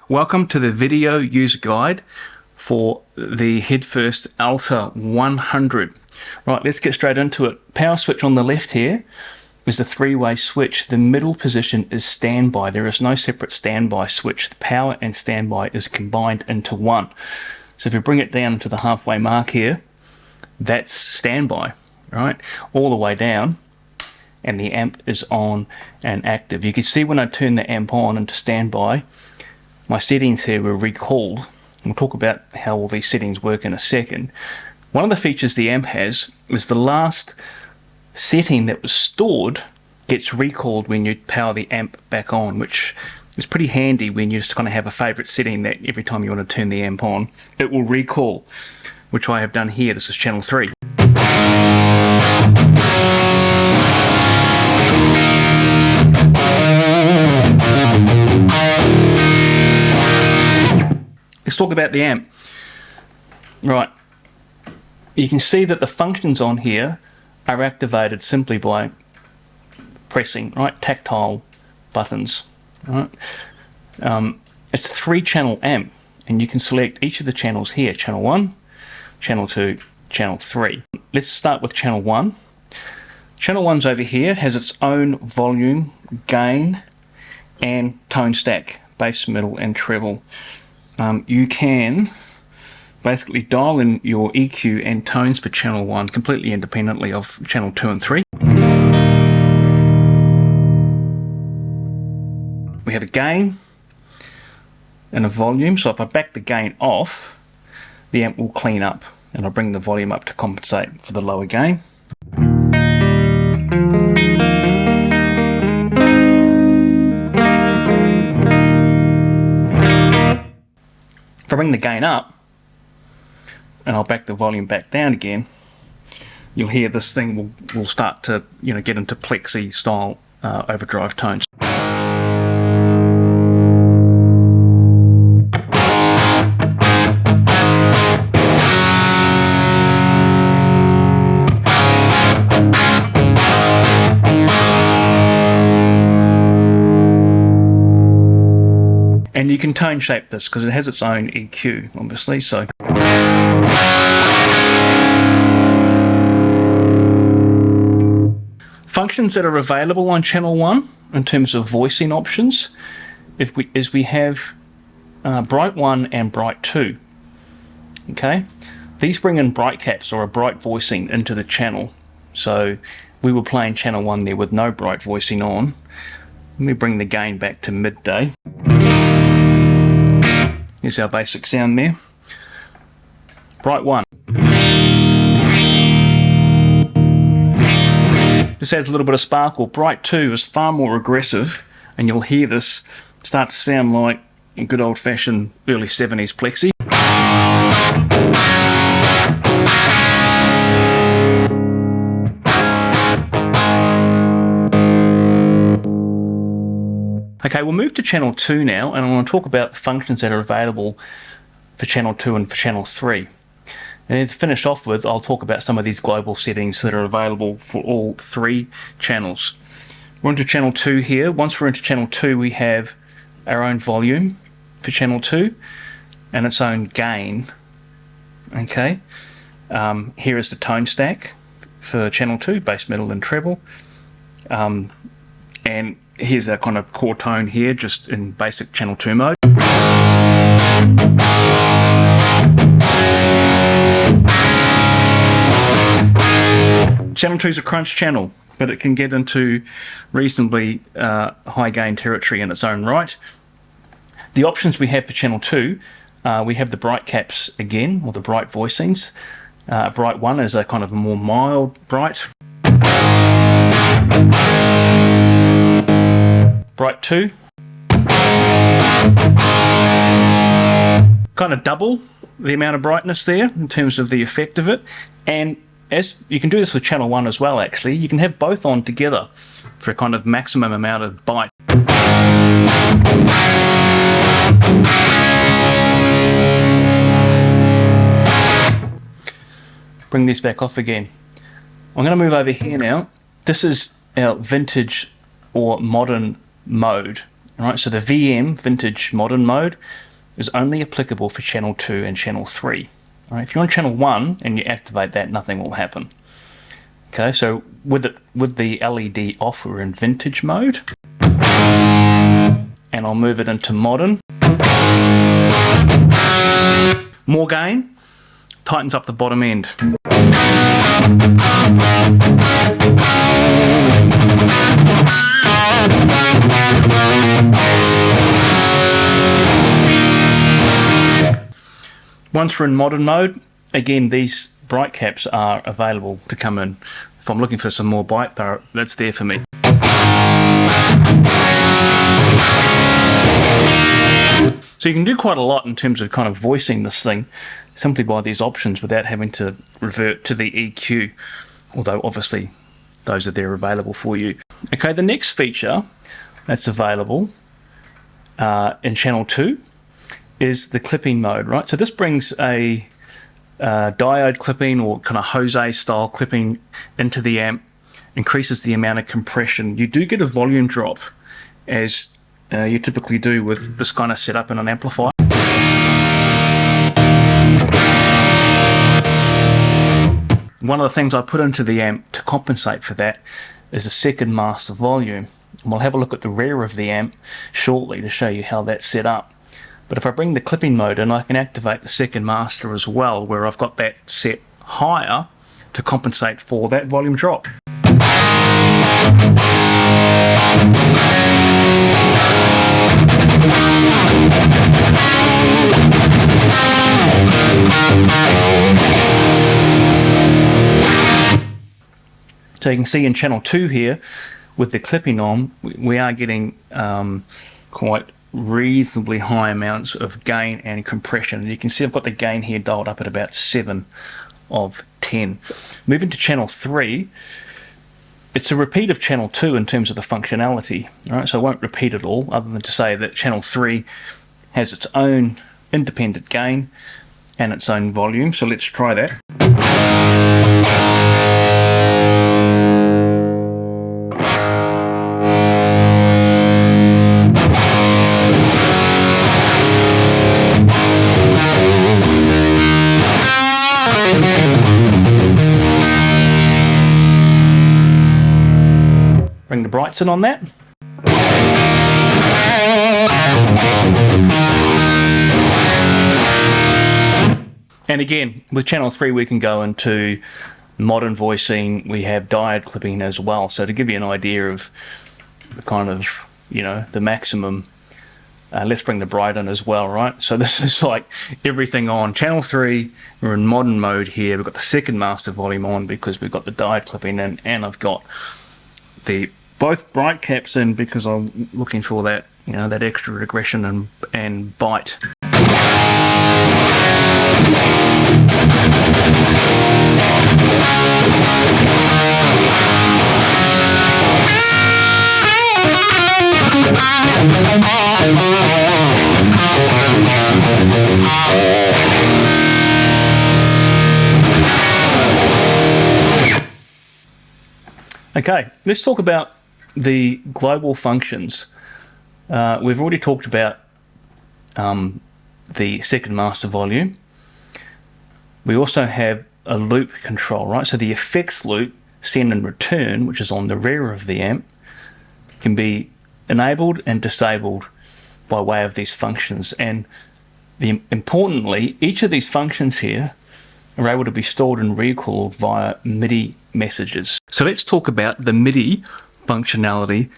Welcome to the video user guide for the headfirst Alta 100. Right, let's get straight into it. Power switch on the left here is the three-way switch. The middle position is standby. There is no separate standby switch. The power and standby is combined into one. So if you bring it down to the halfway mark here, that's standby, right? All the way down, and the amp is on and active. You can see when I turn the amp on into standby, my settings here were recalled. We'll talk about how all these settings work in a second. One of the features the amp has is the last setting that was stored gets recalled when you power the amp back on, which is pretty handy when you just kind of have a favorite setting that every time you want to turn the amp on, it will recall, which I have done here. This is channel 3. Let's talk about the amp. Right, you can see that the functions on here are activated simply by pressing, right, tactile buttons. Right, it's a 3-channel amp, and you can select each of the channels here: channel 1, channel 2, channel 3. Let's start with channel 1. Channel 1's over here. It has its own volume, gain, and tone stack, bass, middle, and treble. You can basically dial in your EQ and tones for channel 1 completely independently of channel 2 and 3. We have a gain and a volume, so if I back the gain off, the amp will clean up, and I'll bring the volume up to compensate for the lower gain. If I bring the gain up, and I'll back the volume back down again, you'll hear this thing will start to get into plexi style overdrive tones. And you can tone shape this because it has its own EQ, obviously. So functions that are available on channel 1 in terms of voicing options, we have bright 1 and bright 2. Okay, these bring in bright caps or a bright voicing into the channel. So we were playing channel 1 there with no bright voicing on. Let me bring the gain back to midday. Here's our basic sound there. Bright 1. This adds a little bit of sparkle. Bright 2 is far more aggressive, and you'll hear this start to sound like a good old-fashioned early 70s plexi. Okay, we'll move to channel 2 now, and I want to talk about the functions that are available for channel 2 and for channel 3. And then to finish off with, I'll talk about some of these global settings that are available for all 3 channels. We're into channel 2 here. Once we're into channel 2, we have our own volume for channel 2 and its own gain. Okay, here is the tone stack for channel 2, bass, middle, and treble. And here's our kind of core tone here, just in basic channel 2 mode. Channel 2 is a crunch channel, but it can get into reasonably high gain territory in its own right. The options we have for channel 2, we have the bright caps again, or the bright voicings. Bright 1 is a kind of a more mild bright. Bright 2, kind of double the amount of brightness there in terms of the effect of it. And as you can do this with channel 1 as well, actually, you can have both on together for a kind of maximum amount of bite. Bring this back off again. I'm going to move over here now. This is our vintage or modern mode All right, so the VM, vintage modern mode, is only applicable for channel 2 and channel 3. All right, if you're on channel 1 and you activate that, nothing will happen. Okay, so with the LED off, we're in vintage mode. And I'll move it into modern. More gain, tightens up the bottom end. Once we're in modern mode, again, these bright caps are available to come in. If I'm looking for some more bite, that's there for me. So you can do quite a lot in terms of kind of voicing this thing simply by these options without having to revert to the EQ, although obviously those are there available for you. Okay, the next feature that's available in channel 2 is the clipping mode, right? So this brings a diode clipping or kind of Jose style clipping into the amp, increases the amount of compression. You do get a volume drop as you typically do with this kind of setup in an amplifier. One of the things I put into the amp to compensate for that is a second master volume. And we'll have a look at the rear of the amp shortly to show you how that's set up. But if I bring the clipping mode in, I can activate the second master as well, where I've got that set higher to compensate for that volume drop. So you can see in channel 2 here, with the clipping on, we are getting quite reasonably high amounts of gain and compression. And you can see I've got the gain here dialed up at about 7 of 10. Moving to channel 3, it's a repeat of channel 2 in terms of the functionality. All right, so I won't repeat it all, other than to say that channel 3 has its own independent gain and its own volume. So let's try that. Bring the brights in on that. And again, with channel 3 we can go into modern voicing. We have diode clipping as well. So to give you an idea of the kind of, you know, the maximum, let's bring the bright in as well, right? So this is like everything on. Channel 3, we're in modern mode here. We've got the second master volume on because we've got the diode clipping in, and I've got the both bright caps in because I'm looking for that, you know, that extra regression and bite. Okay, let's talk about the global functions. We've already talked about the second master volume. We also have a loop control, right? So the effects loop, send and return, which is on the rear of the amp, can be enabled and disabled by way of these functions. And importantly, each of these functions here are able to be stored and recalled via MIDI messages. So let's talk about the MIDI functionality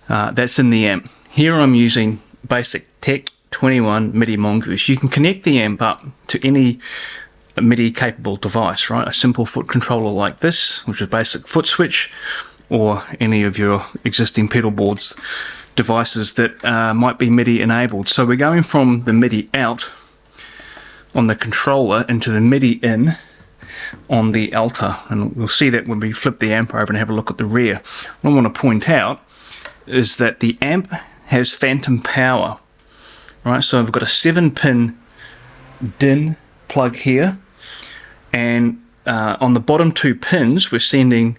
that's in the amp. Here I'm using basic Tech 21 MIDI Mongoose. You can connect the amp up to any MIDI capable device, right? A simple foot controller like this, which is a basic foot switch, or any of your existing pedal boards devices that might be MIDI enabled. So we're going from the MIDI out on the controller into the MIDI in on the Alta, and we'll see that when we flip the amp over and have a look at the rear. What I want to point out is that the amp has phantom power, right? So I've got a 7-pin DIN plug here, and on the bottom 2 pins we're sending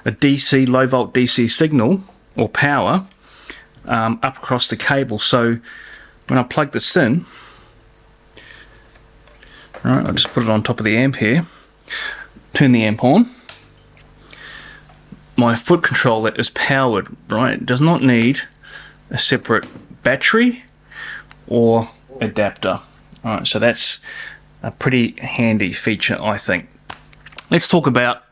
a DC, low volt DC signal or power up across the cable. So when I plug this in, right, I'll just put it on top of the amp here, turn the amp on. My foot controller is powered, right? It does not need a separate battery or adapter. All right, so that's a pretty handy feature, I think. Let's talk about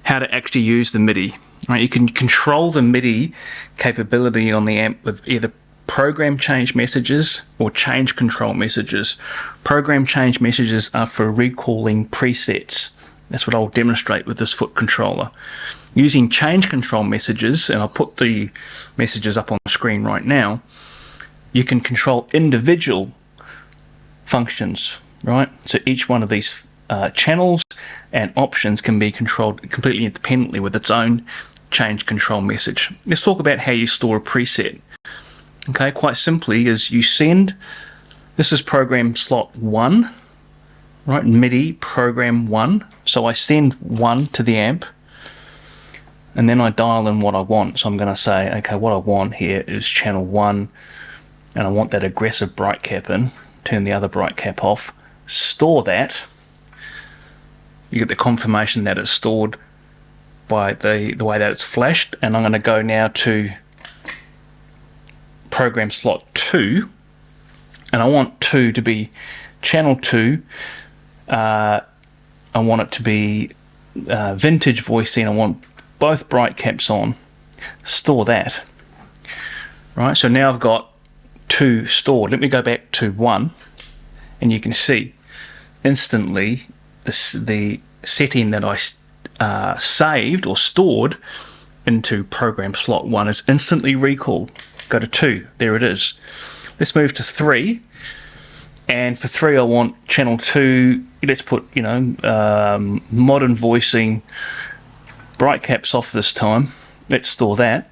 how to actually use the MIDI. Right, you can control the MIDI capability on the amp with either program change messages or change control messages. Program change messages are for recalling presets. That's what I'll demonstrate with this foot controller. Using change control messages, and I'll put the messages up on the screen right now, you can control individual functions, right? So each one of these channels and options can be controlled completely independently with its own change control message. Let's talk about how you store a preset. Okay, quite simply is you send, this is program slot 1, right, MIDI program 1. So I send 1 to the amp, and then I dial in what I want. So I'm going to say, okay, what I want here is channel 1, and I want that aggressive bright cap in. Turn the other bright cap off, store that. You get the confirmation that it's stored by the way that it's flashed, and I'm going to go now to program slot 2, and I want 2 to be channel 2. I want it to be vintage voicing. I want both bright caps on. Store that. Right, so now I've got 2 stored. Let me go back to 1, and you can see instantly the setting that I saved or stored into program slot 1 is instantly recalled. Go to 2, there it is. Let's move to 3, and for 3 I want channel 2, let's put, you know, modern voicing, bright caps off this time. Let's store that.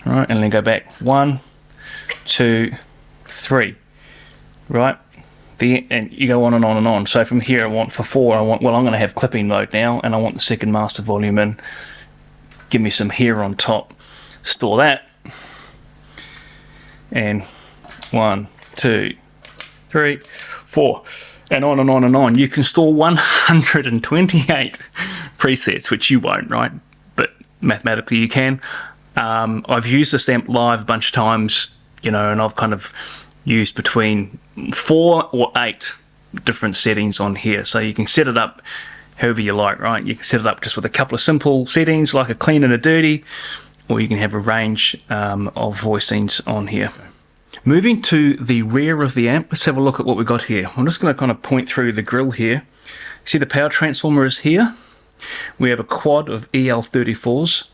All right, and then go back 1, 2, 3, right? And you go on and on and on. So from here I want, for 4 I want, well, I'm going to have clipping mode now, and I want the second master volume in. Give me some here on top. Store that. And 1, 2, 3, 4, and on and on and on. You can store 128 presets, which you won't, right? But mathematically you can. I've used this amp live a bunch of times, you know, and I've kind of used between 4 or 8 different settings on here. So you can set it up however you like, right? You can set it up just with a couple of simple settings like a clean and a dirty, or you can have a range of voicings on here. Moving to the rear of the amp, let's have a look at what we've got here. I'm just going to kind of point through the grill here. See the power transformer is here. We have a quad of EL34s.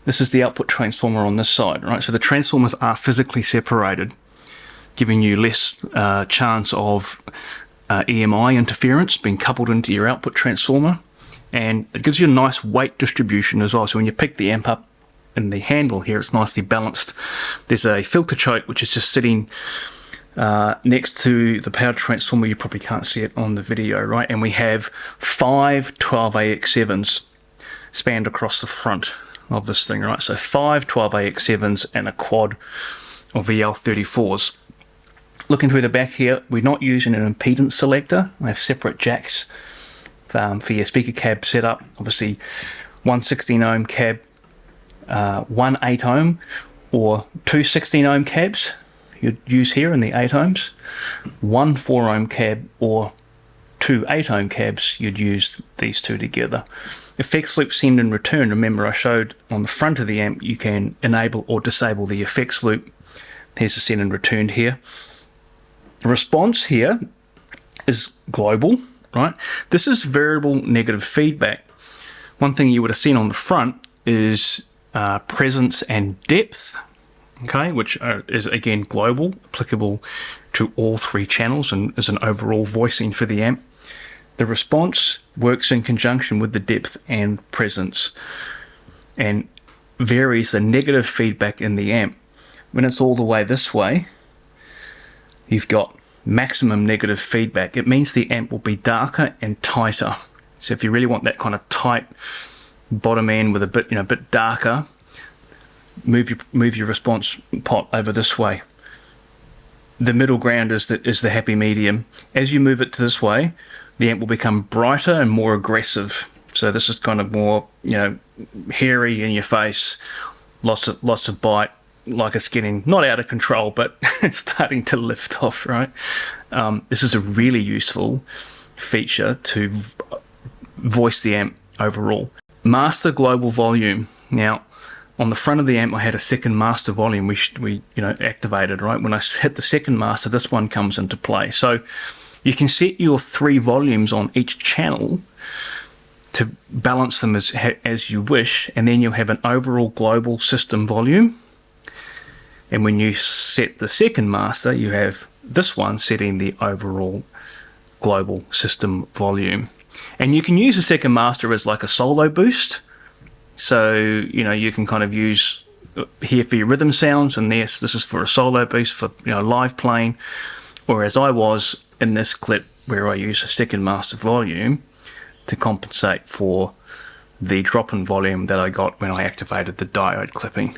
This is the output transformer on this side, right? So the transformers are physically separated, giving you less chance of EMI interference being coupled into your output transformer, and it gives you a nice weight distribution as well. So when you pick the amp up in the handle here, it's nicely balanced. There's a filter choke which is just sitting next to the power transformer. You probably can't see it on the video, right? And we have 5 12AX7s spanned across the front of this thing, right? So 5 12AX7s and a quad of EL34s. Looking through the back here, we're not using an impedance selector. We have separate jacks for your speaker cab setup. Obviously, 116 ohm cab, 1 8 ohm, or 2 16 ohm cabs you'd use here in the 8 ohms, 1 4 ohm cab, or 2 8 ohm cabs, you'd use these two together. Effects loop send and return. Remember, I showed on the front of the amp you can enable or disable the effects loop. Here's the send and return here. The response here is global, right? This is variable negative feedback. One thing you would have seen on the front is presence and depth, okay, which is again global, applicable to all 3 channels and is an overall voicing for the amp. The response works in conjunction with the depth and presence and varies the negative feedback in the amp. When it's all the way this way, you've got maximum negative feedback. It means the amp will be darker and tighter. So if you really want that kind of tight bottom end with a bit, bit darker, move your response pot over this way. The middle ground is the happy medium. As you move it to this way, the amp will become brighter and more aggressive. So this is kind of more, hairy in your face, lots of bite, like it's getting not out of control, but it's starting to lift off, right? This is a really useful feature to voice the amp overall. Master global volume. Now, on the front of the amp, I had a second master volume we activated, right? When I set the second master, this one comes into play. So you can set your 3 volumes on each channel to balance them as you wish, and then you'll have an overall global system volume. And when you set the second master, you have this one setting the overall global system volume. And you can use the second master as like a solo boost. So, you can kind of use here for your rhythm sounds, and this is for a solo boost for, live playing. Or as I was in this clip where I use a second master volume to compensate for the drop in volume that I got when I activated the diode clipping.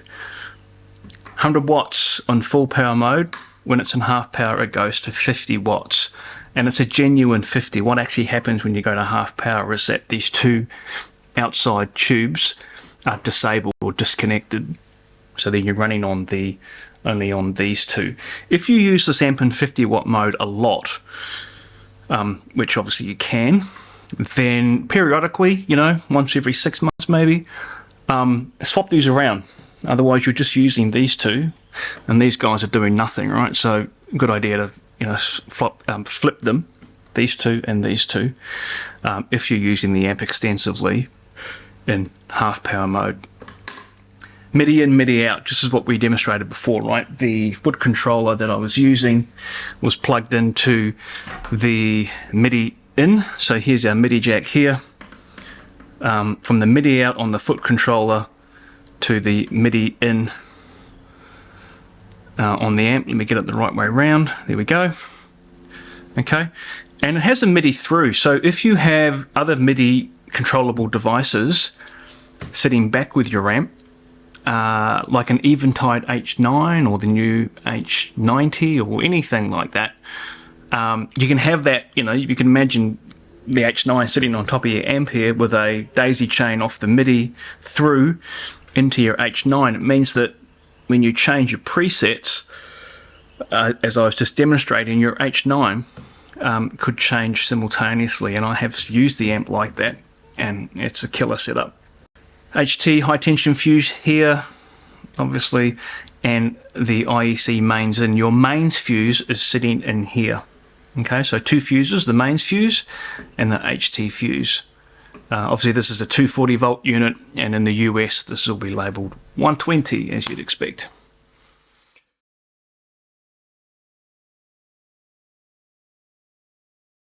100 watts on full power mode. When it's in half power, it goes to 50 watts. And it's a genuine 50. What actually happens when you go to half power is that these 2 outside tubes are disabled or disconnected, so then you're running only on these 2. If you use this amp in 50 watt mode a lot, which obviously you can, then periodically, once every 6 months maybe, swap these around. Otherwise you're just using these 2 and these guys are doing nothing, right? So good idea to flip them, these 2 and these 2, if you're using the amp extensively in half power mode. MIDI in, MIDI out, just as what we demonstrated before, right? The foot controller that I was using was plugged into the MIDI in. So here's our MIDI jack here. From the MIDI out on the foot controller to the MIDI in on the amp. Let me get it the right way around. There we go. Okay. And it has a MIDI through. So if you have other MIDI controllable devices sitting back with your amp, like an Eventide H9 or the new H90 or anything like that, you can have that, you can imagine the H9 sitting on top of your amp here with a daisy chain off the MIDI through into your H9. It means that when you change your presets, as I was just demonstrating, your H9 could change simultaneously, and I have used the amp like that, and it's a killer setup. HT high tension fuse here, obviously, and the IEC mains in. Your mains fuse is sitting in here. Okay, so 2 fuses, the mains fuse and the HT fuse. Obviously this is a 240 volt unit, and in the US this will be labelled 120 as you'd expect.